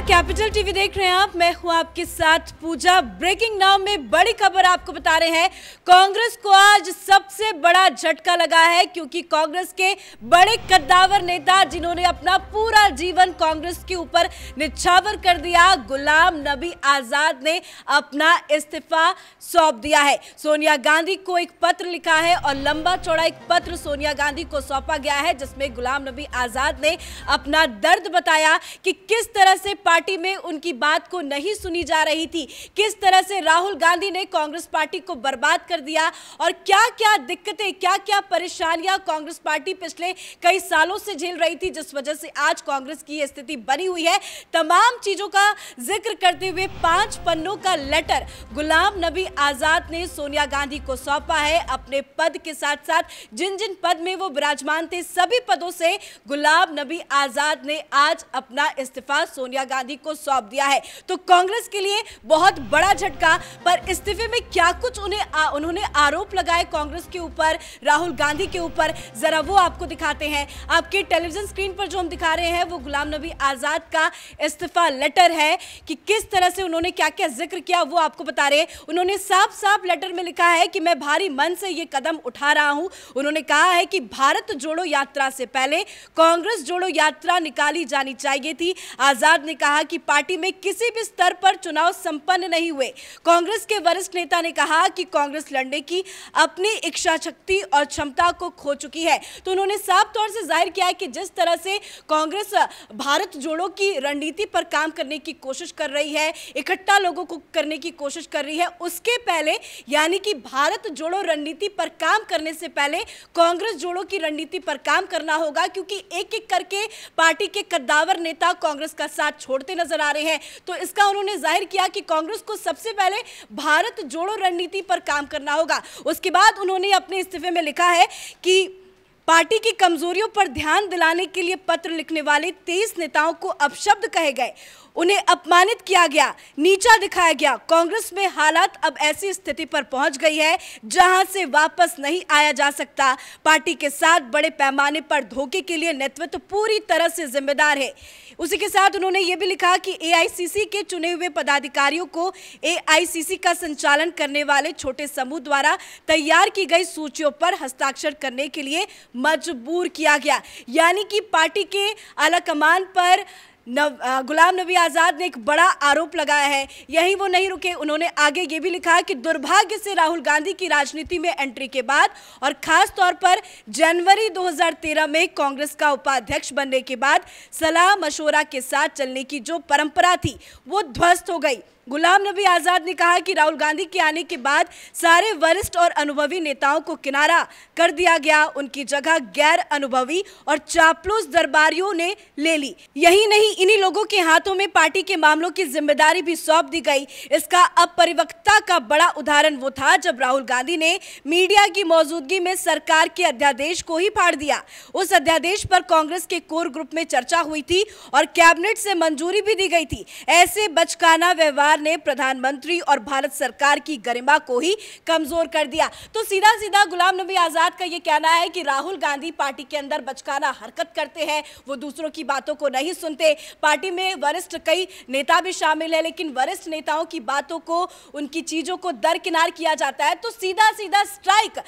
Capital TV देख रहे हैं आप, मैं हूं आपके साथ पूजा। ब्रेकिंग नाउ में बड़ी खबर आपको बता रहे हैं। कांग्रेस को आज सबसे बड़ा झटका लगा है क्योंकि कांग्रेस के बड़े कद्दावर नेता जिन्होंने अपना पूरा जीवन कांग्रेस के ऊपर निछावर कर दिया, गुलाम नबी आजाद ने अपना इस्तीफा सौंप दिया है। सोनिया गांधी को एक पत्र लिखा है और लंबा चौड़ा एक पत्र सोनिया गांधी को सौंपा गया है जिसमें गुलाम नबी आजाद ने अपना दर्द बताया कि किस तरह से पार्टी में उनकी बात को नहीं सुनी जा रही थी, किस तरह से राहुल गांधी ने कांग्रेस पार्टी को बर्बाद कर दिया और क्या-क्या दिक्कतें, क्या-क्या परेशानियां कांग्रेस पार्टी पिछले कई सालों से झेल रही थी, जिस वजह से आज कांग्रेस की स्थिति बनी हुई है। तमाम चीजों का जिक्र करते हुए 5 पन्नों का लेटर गुलाम नबी आजाद ने सोनिया गांधी को सौंपा है। अपने पद के साथ साथ जिन जिन पद में वो विराजमान थे, सभी पदों से गुलाम नबी आजाद ने आज अपना इस्तीफा सोनिया गांधी को सौंप दिया है। तो कांग्रेस के लिए बहुत बड़ा झटका। पर इस्तीफे में क्या कुछ उन्होंने आरोप लगाए कांग्रेस के ऊपर, राहुल गांधी के ऊपर, जरा वो आपको दिखाते हैं। आपके टेलीविजन स्क्रीन पर जो हम दिखा रहे हैं वो गुलाम नबी आजाद का इस्तीफा लेटर है कि किस तरह से उन्होंने क्या-क्या जिक्र किया वो आपको बता रहे हैं। उन्होंने साफ-साफ लेटर में लिखा है कि मैं भारी मन से ये कदम उठा रहा हूं। उन्होंने कहा है कि भारत जोड़ो यात्रा से पहले कांग्रेस जोड़ो यात्रा निकाली जानी चाहिए थी। आजाद ने कहा कि पार्टी में किसी भी स्तर पर चुनाव संपन्न नहीं हुए। कांग्रेस के वरिष्ठ नेता ने कहा कि कांग्रेस लड़ने की अपनी इच्छा शक्ति और क्षमता को खो चुकी है। तो उन्होंने साफ तौर से जाहिर किया है कि जिस तरह से कांग्रेस भारत जोड़ो की रणनीति पर काम करने की कोशिश कर रही है, इकट्ठा लोगों को करने की कोशिश कर रही है, उसके पहले यानी कि भारत जोड़ो रणनीति पर काम करने से पहले कांग्रेस जोड़ो की रणनीति पर काम करना होगा, क्योंकि एक एक करके पार्टी के कद्दावर नेता कांग्रेस का साथ छोड़ते नजर आ रहे हैं। तो इसका उन्होंने जाहिर किया कि कांग्रेस को सबसे पहले भारत जोड़ो रणनीति पर काम करना होगा। उसके बाद उन्होंने अपने इस्तीफे में लिखा है कि पार्टी की कमजोरियों पर ध्यान दिलाने के लिए पत्र लिखने वाले 23 नेताओं को अपशब्द कहे गए, उन्हें अपमानित किया गया, नीचा दिखाया गया। कांग्रेस में हालात अब ऐसी स्थिति पर पहुंच गई है जहां से वापस नहीं आया जा सकता। पार्टी के साथ बड़े पैमाने पर धोखे के लिए नेतृत्व पूरी तरह से जिम्मेदार है। उसी के साथ उन्होंने ये भी लिखा कि एआईसीसी के चुने हुए पदाधिकारियों को एआईसीसी का संचालन करने वाले छोटे समूह द्वारा तैयार की गई सूचियों पर हस्ताक्षर करने के लिए मजबूर किया गया। यानी कि पार्टी के आला कमान पर गुलाम नबी आजाद ने एक बड़ा आरोप लगाया है। यही वो नहीं रुके, उन्होंने आगे ये भी लिखा कि दुर्भाग्य से राहुल गांधी की राजनीति में एंट्री के बाद और खास तौर पर जनवरी 2013 में कांग्रेस का उपाध्यक्ष बनने के बाद सलाह मशवरा के साथ चलने की जो परंपरा थी वो ध्वस्त हो गई। गुलाम नबी आजाद ने कहा कि राहुल गांधी के आने के बाद सारे वरिष्ठ और अनुभवी नेताओं को किनारा कर दिया गया, उनकी जगह गैर अनुभवी और चापलूस दरबारियों ने ले ली। यही नहीं, इन्हीं लोगों के हाथों में पार्टी के मामलों की जिम्मेदारी भी सौंप दी गई। इसका अपरिपक्वता का बड़ा उदाहरण वो था जब राहुल गांधी ने मीडिया की मौजूदगी में सरकार के अध्यादेश को ही फाड़ दिया। उस अध्यादेश पर कांग्रेस के कोर ग्रुप में चर्चा हुई थी और कैबिनेट से मंजूरी भी दी गई थी। ऐसे बचकाना व्यवहार ने प्रधानमंत्री और भारत सरकार की गरिमा को ही कमजोर कर दिया। तो सीधा सीधा गुलाम नबी आजाद का यह कहना है कि राहुल गांधी पार्टी के अंदर बचकाना हरकत करते हैं, वो दूसरों की बातों को नहीं सुनते। पार्टी में वरिष्ठ कई नेता भी शामिल है, लेकिन वरिष्ठ नेताओं की बातों को, उनकी चीजों को दरकिनार किया जाता है। तो सीधा सीधा स्ट्राइक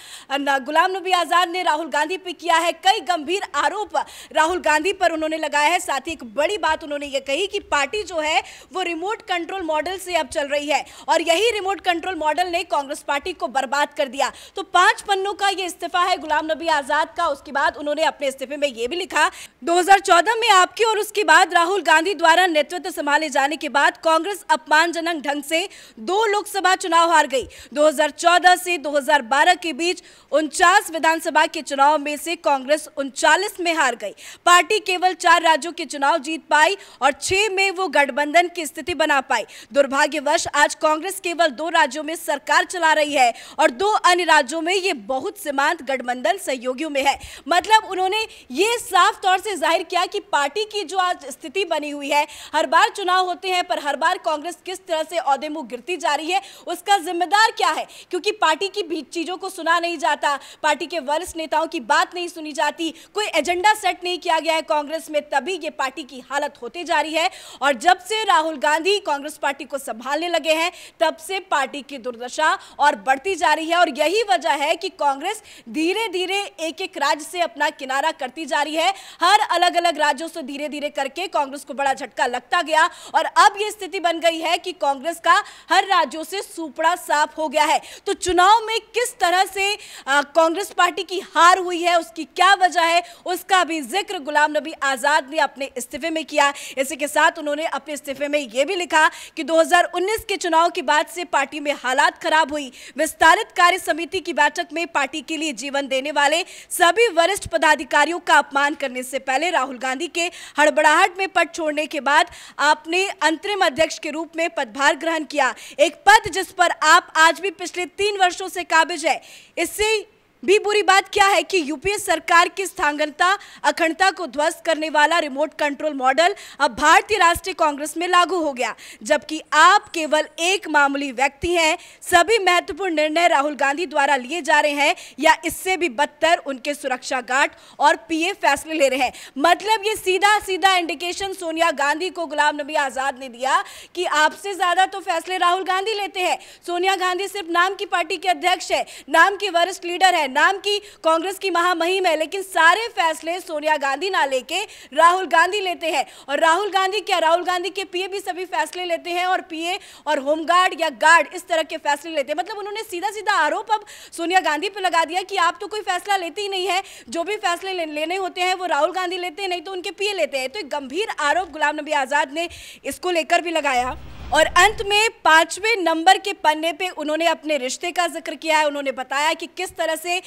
गुलाम नबी आजाद ने राहुल गांधी पे किया है। कई गंभीर आरोप राहुल गांधी पर उन्होंने लगाया है। साथ ही एक बड़ी बात उन्होंने ये कही कि पार्टी जो है वो रिमोट कंट्रोल मॉडल से अब चल रही है और यही रिमोट कंट्रोल मॉडल ने कांग्रेस पार्टी को बर्बाद कर दिया। तो 5 पन्नों का ये इस्तीफा है गुलाम नबी आजाद का। उसके बाद उन्होंने अपने इस्तीफे में ये भी लिखा, 2014 में आपके और उसके बाद राहुल गांधी द्वारा नेतृत्व संभाले जाने के बाद कांग्रेस अपमानजनक ढंग से 2 लोकसभा चुनाव हार गई। 2014 से 2012 के बीच 49 विधानसभा के चुनाव में से कांग्रेस 39 में हार गई। पार्टी केवल 4 राज्यों के चुनाव जीत पाई और 6 में वो गठबंधन की स्थिति बना पाई। दुर्भाग्यवश आज कांग्रेस केवल 2 राज्यों में सरकार चला रही है और 2 अन्य राज्यों में ये बहुत सीमांत गठबंधन सहयोगियों में है। मतलब उन्होंने ये साफ तौर से जाहिर किया कि पार्टी की जो आज स्थिति बनी हुई है, हर बार चुनाव होते हैं पर हर बार कांग्रेस किस तरह से औदे मुंह गिरती जा रही है, उसका जिम्मेदार क्या है? क्योंकि पार्टी की बीच चीजों को सुना नहीं जाता, पार्टी के वरिष्ठ नेताओं की बात नहीं सुनी जाती, कोई एजेंडा सेट नहीं किया गया है कांग्रेस में, तभी ये पार्टी की हालत होती जा रही है। और जब से राहुल गांधी कांग्रेस पार्टी को संभालने लगे हैं, तब से पार्टी की दुर्दशा और बढ़ती जा रही है। और यही वजह है कि कांग्रेस धीरे धीरे एक एक राज्य से अपना किनारा करती जा रही है। हर अलग अलग राज्यों से धीरे धीरे करके कांग्रेस को बड़ा झटका लगता गया और अब यह स्थिति बन गई है कि कांग्रेस का हर राज्यों से सूपड़ा साफ हो गया है। तो चुनाव में किस तरह से कांग्रेस पार्टी की हार हुई है, उसकी क्या वजह है, उसका भी जिक्र गुलाम नबी आजाद ने अपने इस्तीफे में किया। इसी के साथ उन्होंने अपने इस्तीफे में यह भी लिखा कि 2019 के चुनाव के बाद से पार्टी में हालात खराब हुई। विस्तारित कार्य समिति की बैठक में पार्टी के लिए जीवन देने वाले सभी वरिष्ठ पदाधिकारियों का अपमान करने से पहले राहुल गांधी के हड़बड़ाहट में पद छोड़ने के बाद आपने अंतरिम अध्यक्ष के रूप में पदभार ग्रहण किया, एक पद जिस पर आप आज भी पिछले 3 वर्षों से काबिज है। इससे भी बुरी बात क्या है कि यूपीए सरकार की स्थांगनता अखंडता को ध्वस्त करने वाला रिमोट कंट्रोल मॉडल अब भारतीय राष्ट्रीय कांग्रेस में लागू हो गया, जबकि आप केवल एक मामूली व्यक्ति हैं। सभी महत्वपूर्ण निर्णय राहुल गांधी द्वारा लिए जा रहे हैं या इससे भी बदतर उनके सुरक्षा गार्ड और पीए फैसले ले रहे हैं। मतलब ये सीधा सीधा इंडिकेशन सोनिया गांधी को गुलाम नबी आजाद ने दिया कि आपसे ज्यादा तो फैसले राहुल गांधी लेते हैं। सोनिया गांधी सिर्फ नाम की पार्टी के अध्यक्ष है, नाम की वरिष्ठ लीडर है, नाम की कांग्रेस की महामहिम है, लेकिन सारे फैसले सोनिया गांधी ना लेके राहुल गांधी लेते हैं। और राहुल गांधी क्या, राहुल गांधी के पीए भी सभी फैसले लेते हैं और पीए और होमगार्ड या गार्ड इस तरह के फैसले लेते हैं। मतलब उन्होंने सीधा सीधा आरोप अब सोनिया गांधी पे लगा दिया कि आप तो कोई फैसला लेते ही नहीं है, जो भी फैसले लेने होते हैं वो राहुल गांधी लेते हैं, नहीं तो उनके पीए लेते हैं। तो एक गंभीर आरोप गुलाम नबी आजाद ने इसको लेकर भी लगाया। और अंत में 5वें नंबर के पन्ने पे उन्होंने अपने रिश्ते का जिक्र किया है। उन्होंने बताया कि किस तरह से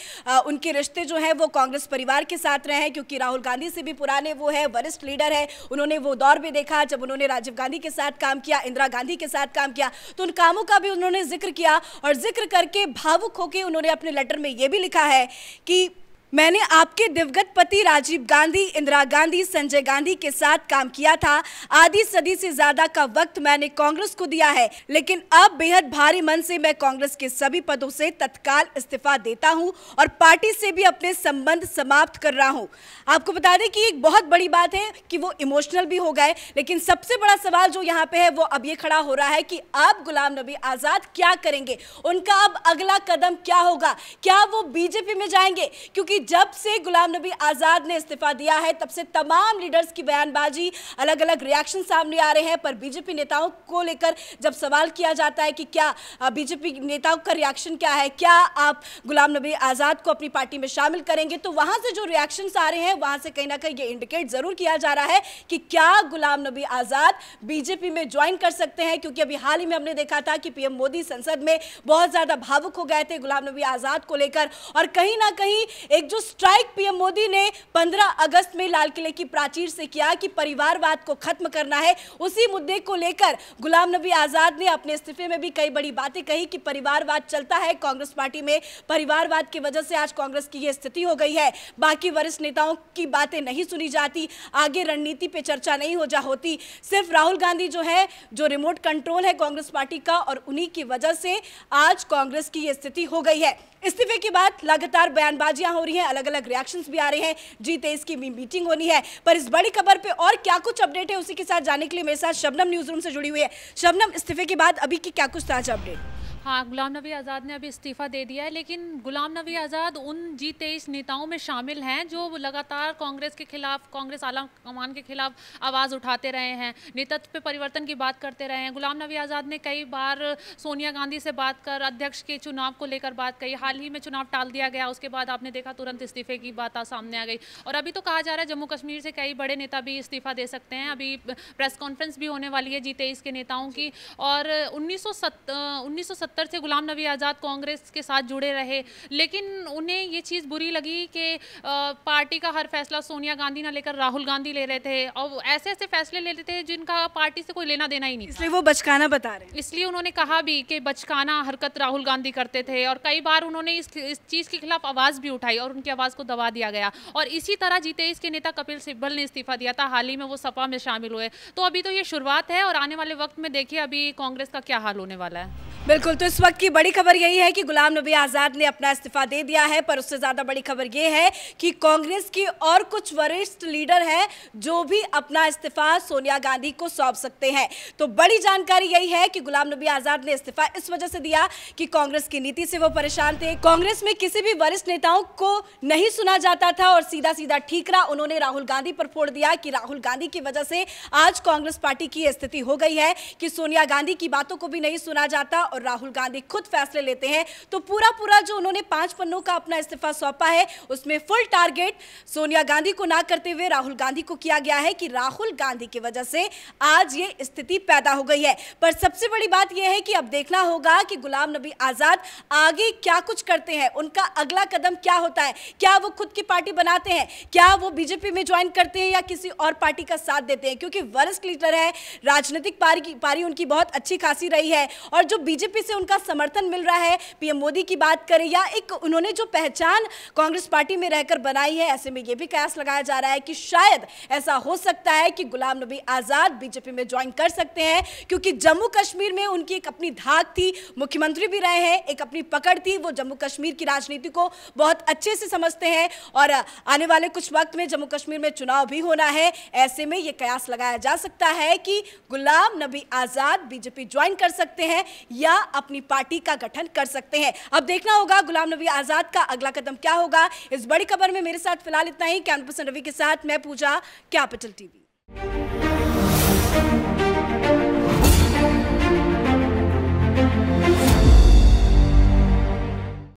उनके रिश्ते जो हैं वो कांग्रेस परिवार के साथ रहे हैं, क्योंकि राहुल गांधी से भी पुराने वो है, वरिष्ठ लीडर है। उन्होंने वो दौर भी देखा जब उन्होंने राजीव गांधी के साथ काम किया, इंदिरा गांधी के साथ काम किया, तो उन कामों का भी उन्होंने जिक्र किया। और जिक्र करके भावुक होकर उन्होंने अपने लेटर में ये भी लिखा है कि मैंने आपके दिवंगत पति राजीव गांधी, इंदिरा गांधी, संजय गांधी के साथ काम किया था। आधी सदी से ज्यादा का वक्त मैंने कांग्रेस को दिया है, लेकिन अब बेहद भारी मन से मैं कांग्रेस के सभी पदों से तत्काल इस्तीफा देता हूं और पार्टी से भी अपने संबंध समाप्त कर रहा हूं। आपको बता दें कि एक बहुत बड़ी बात है कि वो इमोशनल भी हो गए, लेकिन सबसे बड़ा सवाल जो यहाँ पे है वो अब ये खड़ा हो रहा है कि अब गुलाम नबी आजाद क्या करेंगे, उनका अब अगला कदम क्या होगा, क्या वो बीजेपी में जाएंगे? क्योंकि जब से गुलाम नबी आजाद ने इस्तीफा दिया है तब से तमाम लीडर्स की बयानबाजी, अलग अलग रिएक्शन सामने आ रहे हैं। पर बीजेपी नेताओं को लेकर जब सवाल किया जाता है कि क्या बीजेपी नेताओं का रिएक्शन क्या है, क्या आप गुलाम नबी आजाद को अपनी पार्टी में शामिल करेंगे, तो वहां से जो रिएक्शंस आ रहे हैं वहां से कहीं ना कहीं ये इंडिकेट जरूर किया जा रहा है कि क्या गुलाम नबी आजाद बीजेपी में ज्वाइन कर सकते हैं। क्योंकि अभी हाल ही में हमने देखा था कि पीएम मोदी संसद में बहुत ज्यादा भावुक हो गए थे गुलाम नबी आजाद को लेकर, और कहीं ना कहीं एक जो स्ट्राइक पीएम मोदी ने 15 अगस्त में लाल किले की प्राचीर से किया कि परिवारवाद को खत्म करना है, उसी मुद्दे को लेकर गुलाम नबी आजाद ने अपने इस्तीफे में भी कई बड़ी बातें कही कि परिवारवाद चलता है कांग्रेस पार्टी में, परिवारवाद की वजह से आज कांग्रेस की यह स्थिति हो गई है, बाकी वरिष्ठ नेताओं की बातें नहीं सुनी जाती, आगे रणनीति पे चर्चा नहीं होती, सिर्फ राहुल गांधी जो है जो रिमोट कंट्रोल है कांग्रेस पार्टी का, और उन्हीं की वजह से आज कांग्रेस की यह स्थिति हो गई है। इस्तीफे के बाद लगातार बयानबाजियां हो रही हैं, अलग अलग रिएक्शंस भी आ रहे हैं। G23 की मीटिंग होनी है, पर इस बड़ी खबर पे और क्या कुछ अपडेट है उसी के साथ जाने के लिए मेरे साथ शबनम न्यूज रूम से जुड़ी हुई है। शबनम, इस्तीफे के बाद अभी की क्या कुछ ताजा अपडेट? हाँ, गुलाम नबी आज़ाद ने अभी इस्तीफ़ा दे दिया है, लेकिन गुलाम नबी आज़ाद उन G23 नेताओं में शामिल हैं जो लगातार कांग्रेस के खिलाफ, कांग्रेस आला कमान के खिलाफ आवाज़ उठाते रहे हैं, नेतृत्व पे परिवर्तन की बात करते रहे हैं। गुलाम नबी आज़ाद ने कई बार सोनिया गांधी से बात कर अध्यक्ष के चुनाव को लेकर बात कही, हाल ही में चुनाव टाल दिया गया, उसके बाद आपने देखा तुरंत इस्तीफे की बात सामने आ गई। और अभी तो कहा जा रहा है जम्मू कश्मीर से कई बड़े नेता भी इस्तीफा दे सकते हैं। अभी प्रेस कॉन्फ्रेंस भी होने वाली है G23 के नेताओं की। और 1970 2070 से गुलाम नबी आज़ाद कांग्रेस के साथ जुड़े रहे, लेकिन उन्हें ये चीज़ बुरी लगी कि पार्टी का हर फैसला सोनिया गांधी ना लेकर राहुल गांधी ले रहे थे, और ऐसे ऐसे फैसले ले रहे थे जिनका पार्टी से कोई लेना देना ही नहीं, इसलिए वो बचकाना बता रहे हैं। इसलिए उन्होंने कहा भी कि बचकाना हरकत राहुल गांधी करते थे, और कई बार उन्होंने इस चीज़ के खिलाफ आवाज़ भी उठाई और उनकी आवाज़ को दबा दिया गया। और इसी तरह G23 के नेता कपिल सिब्बल ने इस्तीफा दिया था, हाल ही में वो सपा में शामिल हुए। तो अभी तो ये शुरुआत है और आने वाले वक्त में देखिए अभी कांग्रेस का क्या हाल होने वाला है। बिल्कुल, तो इस वक्त की बड़ी खबर यही है कि गुलाम नबी आज़ाद ने अपना इस्तीफा दे दिया है, पर उससे ज़्यादा बड़ी खबर यह है कि कांग्रेस की और कुछ वरिष्ठ लीडर हैं जो भी अपना इस्तीफा सोनिया गांधी को सौंप सकते हैं। तो बड़ी जानकारी यही है कि गुलाम नबी आज़ाद ने इस्तीफा इस वजह से दिया कि कांग्रेस की नीति से वो परेशान थे। कांग्रेस में किसी भी वरिष्ठ नेताओं को नहीं सुना जाता था और सीधा सीधा ठीकरा उन्होंने राहुल गांधी पर फोड़ दिया कि राहुल गांधी की वजह से आज कांग्रेस पार्टी की स्थिति हो गई है कि सोनिया गांधी की बातों को भी नहीं सुना जाता और राहुल गांधी खुद फैसले लेते हैं। तो पूरा जो उन्होंने 5 पन्नों का अपना इस्तीफा सौंपा है उसमें फुल टारगेट सोनिया गांधी को ना करते हुए राहुल गांधी को किया गया है कि राहुल गांधी की वजह से आज ये स्थिति पैदा हो गई है। पर सबसे बड़ी बात यह है कि अब देखना होगा कि गुलाम नबी आजाद आगे क्या कुछ करते हैं, उनका अगला कदम क्या होता है। क्या वो खुद की पार्टी बनाते हैं, क्या वो बीजेपी में ज्वाइन करते हैं या किसी और पार्टी का साथ देते हैं, क्योंकि वरिष्ठ लीडर है, राजनीतिक पारी उनकी बहुत अच्छी खासी रही है और जो बीजेपी से उनका समर्थन मिल रहा है, पीएम मोदी की बात करें या एक उन्होंने जो पहचान कांग्रेस पार्टी में रहकर बनाई है, ऐसे में यह भी कयास लगाया जा रहा है कि शायद ऐसा हो सकता है कि गुलाम नबी आजाद बीजेपी में ज्वाइन कर सकते हैं, क्योंकि जम्मू कश्मीर में उनकी एक अपनी धाक थी, मुख्यमंत्री भी रहे हैं, एक अपनी पकड़ थी, वो जम्मू कश्मीर की राजनीति को बहुत अच्छे से समझते हैं और आने वाले कुछ वक्त में जम्मू कश्मीर में चुनाव भी होना है। ऐसे में यह कयास लगाया जा सकता है कि गुलाम नबी आजाद बीजेपी ज्वाइन कर सकते हैं या अपनी पार्टी का गठन कर सकते हैं। अब देखना होगा गुलाम नबी आजाद का अगला कदम क्या होगा। इस बड़ी खबर में मेरे साथ फिलहाल इतना ही। कैमरा पर्सन रवि के साथ मैं पूजा, कैपिटल टीवी।